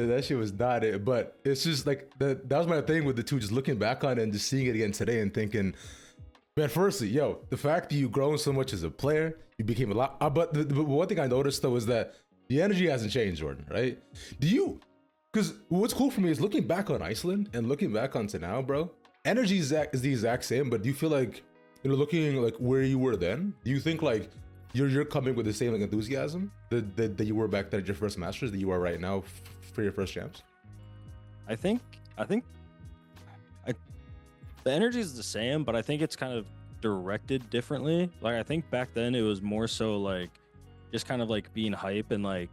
that shit was not it. But it's just like that was my thing with the two, just looking back on it and just seeing it again today and thinking, man, firstly, yo, the fact that you've grown so much as a player, you became a lot. But the one thing I noticed though is that the energy hasn't changed, Jordan, right? Because what's cool for me is looking back on Iceland and looking back onto now, bro, energy is the exact same, but do you feel like, looking like where you were then, do you think like you're coming with the same like enthusiasm that you were back then at your first Masters that you are right now for your first champs? I think the energy is the same, but I think it's kind of directed differently. Like I think back then it was more so like just kind of like being hype and like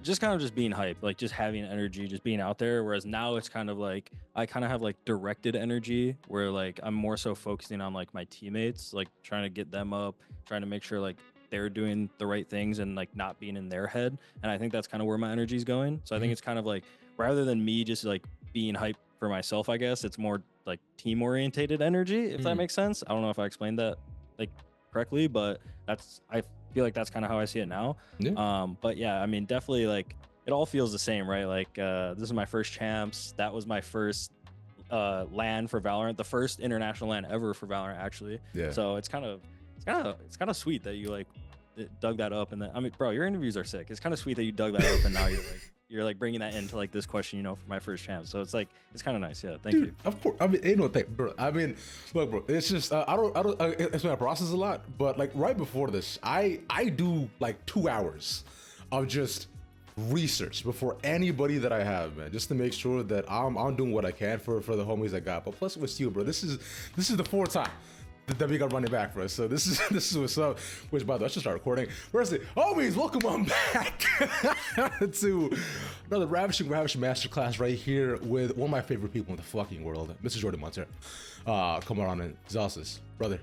just kind of just being hype, like just having energy, just being out there. Whereas now it's kind of like I kind of have like directed energy where like I'm more so focusing on like my teammates, like trying to get them up, trying to make sure like they're doing the right things and like not being in their head. And I think that's kind of where my energy is going. So I think it's kind of like rather than me just like being hype for myself, I guess it's more like team orientated energy, if that makes sense. I don't know if I explained that like correctly, but I feel like that's kind of how I see it now. Yeah. But yeah, I mean, definitely like it all feels the same, right? Like this is my first champs. That was my first LAN for Valorant, the first international LAN ever for Valorant, actually. Yeah. So it's kind of sweet that you like dug that up, and then I mean, bro, your interviews are sick. It's kind of sweet that you dug that up, and now you're like bringing that into like this question, for my first champ. So it's like it's kind of nice. Yeah, thank you. Of course. I mean, ain't no thing, bro. I mean, look, bro. It's just I don't. It's my process a lot, but like right before this, I do like 2 hours of just research before anybody that I have, man, just to make sure that I'm doing what I can for the homies I got. But plus with you, bro, this is the fourth time that we got running back for us. So this is what's up. Which, by the way, I should start recording. Where's it? Homies, welcome on back to another ravishing masterclass right here with one of my favorite people in the fucking world, Mr. Jordan Monter. Come on in, Zellsis, brother.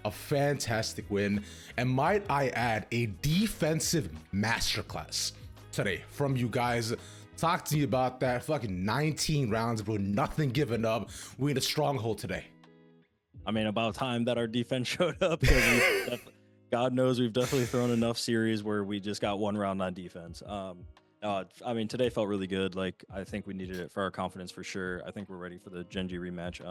A fantastic win, and might I add, a defensive masterclass today from you guys. Talk to me about that fucking 19 rounds, bro. Nothing given up. We in a stronghold today. I mean, about time that our defense showed up, because God knows we've definitely thrown enough series where we just got one round on defense. I mean, today felt really good. Like, I think we needed it for our confidence for sure. I think we're ready for the Geng G rematch.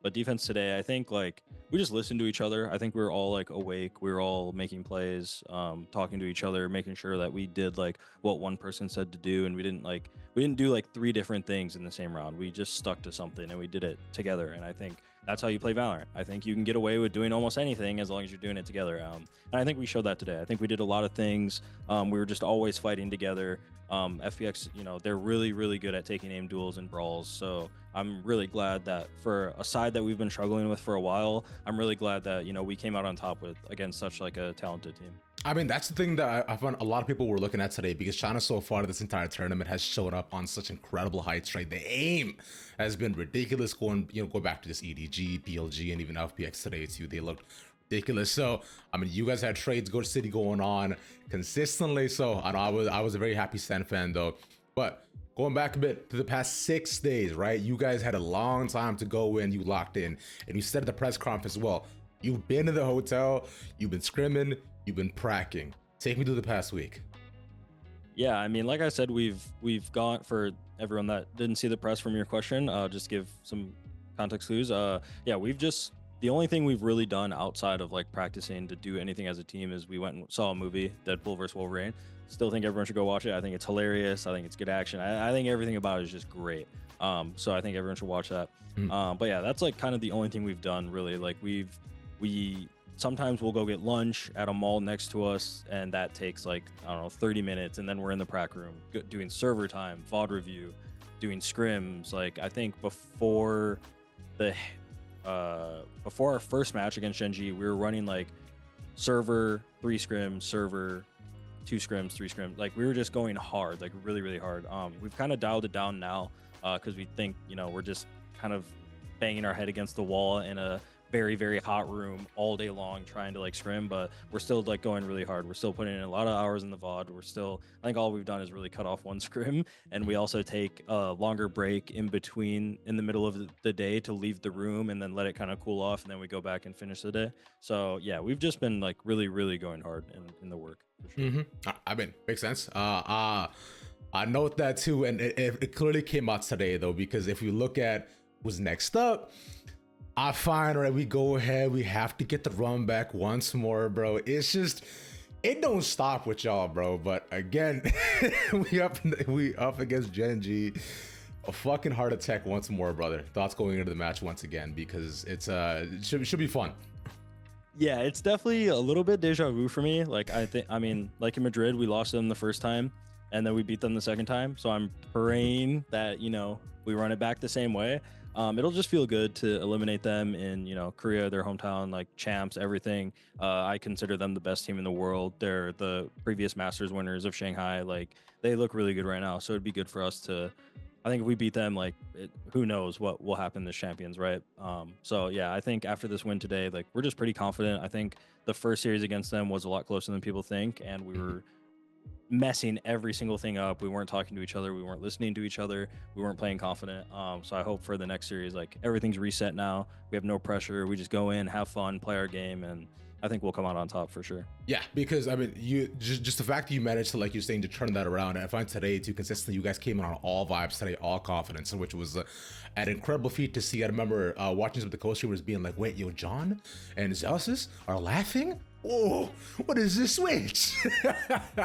But defense today, I think like we just listened to each other. I think we were all like awake. We were all making plays, talking to each other, making sure that we did like what one person said to do, and we didn't do like 3 different things in the same round. We just stuck to something and we did it together. And I think that's how you play Valorant. I think you can get away with doing almost anything as long as you're doing it together. And I think we showed that today. I think we did a lot of things. We were just always fighting together. FPX, they're really, really good at taking aim duels and brawls. So I'm really glad that for a side that we've been struggling with for a while, I'm really glad that, we came out on top with against such like a talented team. I mean, that's the thing that I found a lot of people were looking at today, because China so far this entire tournament has shown up on such incredible heights, right? The aim has been ridiculous going back to this EDG, PLG, and even FPX today too. They looked ridiculous. So, I mean, you guys had trades Go to City going on consistently. So, I was a very happy Sen fan though. But going back a bit to the past 6 days, right? You guys had a long time to go in. You locked in, and you said at the press conference as well, you've been to the hotel, you've been scrimming, you've been pracking. Take me through the past week. Yeah, I mean, like I said, we've gone, for everyone that didn't see the press from your question, just give some context clues. Yeah, the only thing we've really done outside of like practicing to do anything as a team is we went and saw a movie, Deadpool vs. Wolverine. Still think everyone should go watch it. I think it's hilarious. I think it's good action. I think everything about it is just great. So I think everyone should watch that. But yeah, that's like kind of the only thing we've done really. Like we sometimes we'll go get lunch at a mall next to us, and that takes like, I don't know, 30 minutes, and then we're in the prac room doing server time, VOD review, doing scrims. Like, I think before our first match against Geng G, we were running like server 3 scrims, server 2 scrims, 3 scrims. Like, we were just going hard, like really, really hard. We've kind of dialed it down now because we think, we're just kind of banging our head against the wall in a very, very hot room all day long trying to like scrim, but we're still like going really hard. We're still putting in a lot of hours in the VOD. I think all we've done is really cut off one scrim, and we also take a longer break in the middle of the day to leave the room and then let it kind of cool off, and then we go back and finish the day. So yeah, we've just been like really, really going hard in the work. For sure. I mean, makes sense. I note that too, and it clearly came out today though, because if we look at who's next up, I find, right, we go ahead, we have to get the run back once more, bro. It's just, it don't stop with y'all, bro. But again, we up against Geng G. A fucking heart attack once more, brother. Thoughts going into the match once again, because it should be fun. Yeah, it's definitely a little bit deja vu for me. Like I mean, like in Madrid, we lost them the first time, and then we beat them the second time. So I'm praying that, you know, we run it back the same way. It'll just feel good to eliminate them in, you know, Korea, their hometown, like champs, everything. I consider them the best team in the world. They're the previous Masters winners of Shanghai. Like, they look really good right now. So it'd be good for us to, I think if we beat them, like, who knows what will happen as champions, right? So yeah, I think after this win today, like, we're just pretty confident. I think the first series against them was a lot closer than people think, and we were messing every single thing up. We weren't talking to each other. We weren't listening to each other. We weren't playing confident. So I hope for the next series, like, everything's reset now. We have no pressure. We just go in, have fun, play our game, and I think we'll come out on top for sure. Yeah, because I mean, you just the fact that you managed to, like you're saying, to turn that around. And I find today too consistently, you guys came in on all vibes today, all confidence, which was an incredible feat to see. I remember watching some of the co-streamers being like, "Wait, yo, John and Zellsis are laughing. Oh, what is this switch?"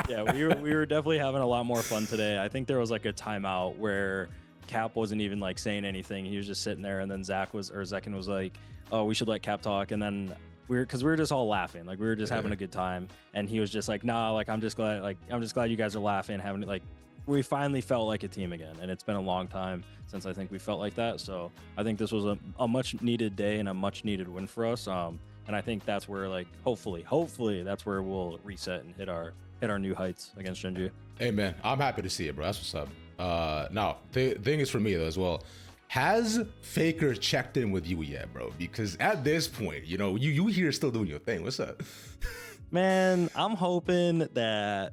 Yeah, we were definitely having a lot more fun today. I think there was like a timeout where Cap wasn't even like saying anything. He was just sitting there, and then Zekken was like, "Oh, we should let Cap talk," and then. Because we were just all laughing, like we were just having a good time, and he was just like, "Nah, like I'm just glad you guys are laughing, having like." We finally felt like a team again, and it's been a long time since I think we felt like that. So I think this was a much needed day and a much needed win for us. And I think that's where, like, hopefully that's where we'll reset and hit our new heights against Geng G. Hey man, I'm happy to see it, bro. That's what's up. Now the thing is for me though as well. Has Faker checked in with you yet, bro? Because at this point, you know, you here still doing your thing. What's up? Man, I'm hoping that,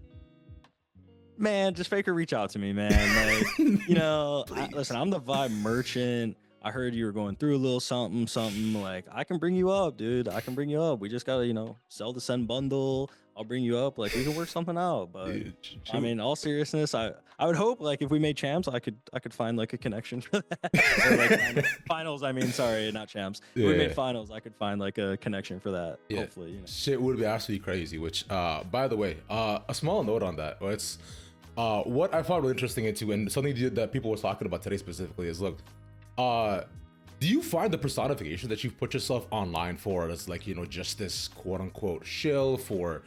man, just Faker reach out to me, man. Like, you know, listen, I'm the vibe merchant. I heard you were going through a little something. Like, I can bring you up, dude. I can bring you up. We just gotta, you know, sell the Send bundle. I'll bring you up. Like, we can work something out. But dude, I mean, all seriousness, I would hope, like, if we made champs, I could find like a connection for that. Or like finals. I mean, sorry, not champs. Yeah. If we made finals, I could find like a connection for that. Yeah. Hopefully, you know. Shit would be absolutely crazy. Which, by the way, a small note on that. It's what I found really interesting into, and something that people were talking about today specifically is, look, do you find the personification that you've put yourself online for as, like, you know, just this quote unquote shill for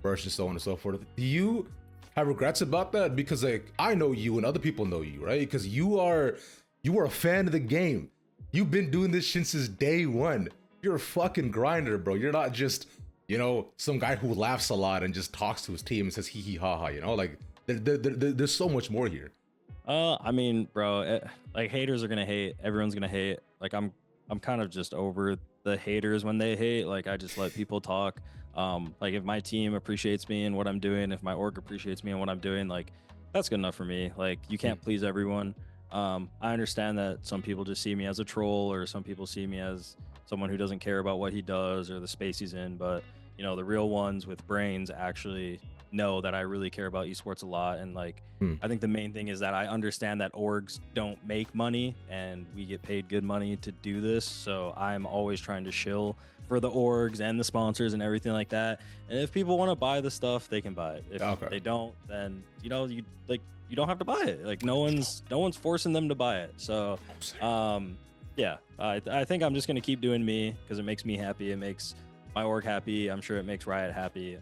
versus so on and so forth? Do you have regrets about that? Because, like, I know you and other people know you, right? Because you are a fan of the game. You've been doing this since day one. You're a fucking grinder, bro. You're not just, you know, some guy who laughs a lot and just talks to his team and says hee hee ha ha, you know? Like, there's so much more here. I mean, bro, like, haters are gonna hate. Everyone's gonna hate. Like, I'm kind of just over the haters when they hate. Like, I just let people talk. Like, if my team appreciates me and what I'm doing, if my org appreciates me and what I'm doing, like, that's good enough for me. Like, you can't please everyone. I understand that some people just see me as a troll, or some people see me as someone who doesn't care about what he does or the space he's in. But, you know, the real ones with brains actually know that I really care about esports a lot. And, like, I think the main thing is that I understand that orgs don't make money, and we get paid good money to do this. So I'm always trying to shill for the orgs and the sponsors and everything like that. And if people want to buy the stuff, they can buy it. If they don't, then, you know, you don't have to buy it. Like, no one's forcing them to buy it. So yeah, I think I'm just gonna keep doing me because it makes me happy. It makes my org happy. I'm sure it makes Riot happy.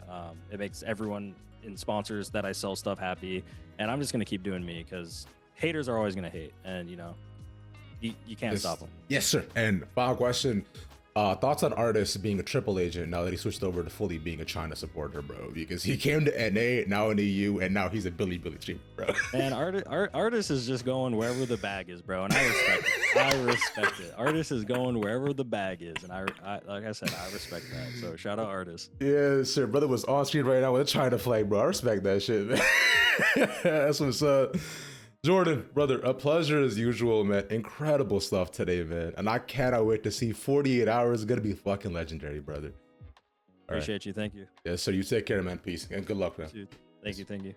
It makes everyone in sponsors that I sell stuff happy. And I'm just going to keep doing me because haters are always going to hate. And, you know, you can't stop them. Yes, sir. And final question. Thoughts on Ardiis being a triple agent now that he switched over to fully being a China supporter, bro? Because he came to NA, now in EU, and now he's a Billy streamer, bro. And Ardiis is just going wherever the bag is, bro, and I respect it. I respect it. Ardiis is going wherever the bag is, and I like I said, I respect that. So shout out Ardiis. Yeah, sir. Brother was on screen right now with a China flag, bro. I respect that shit, man. That's what's up. Jordan, brother, a pleasure as usual, man. Incredible stuff today, man. And I cannot wait to see 48 hours. It's going to be fucking legendary, brother. Appreciate you. Thank you. Yeah, so you take care, man. Peace. And good luck, man. Dude, thank you.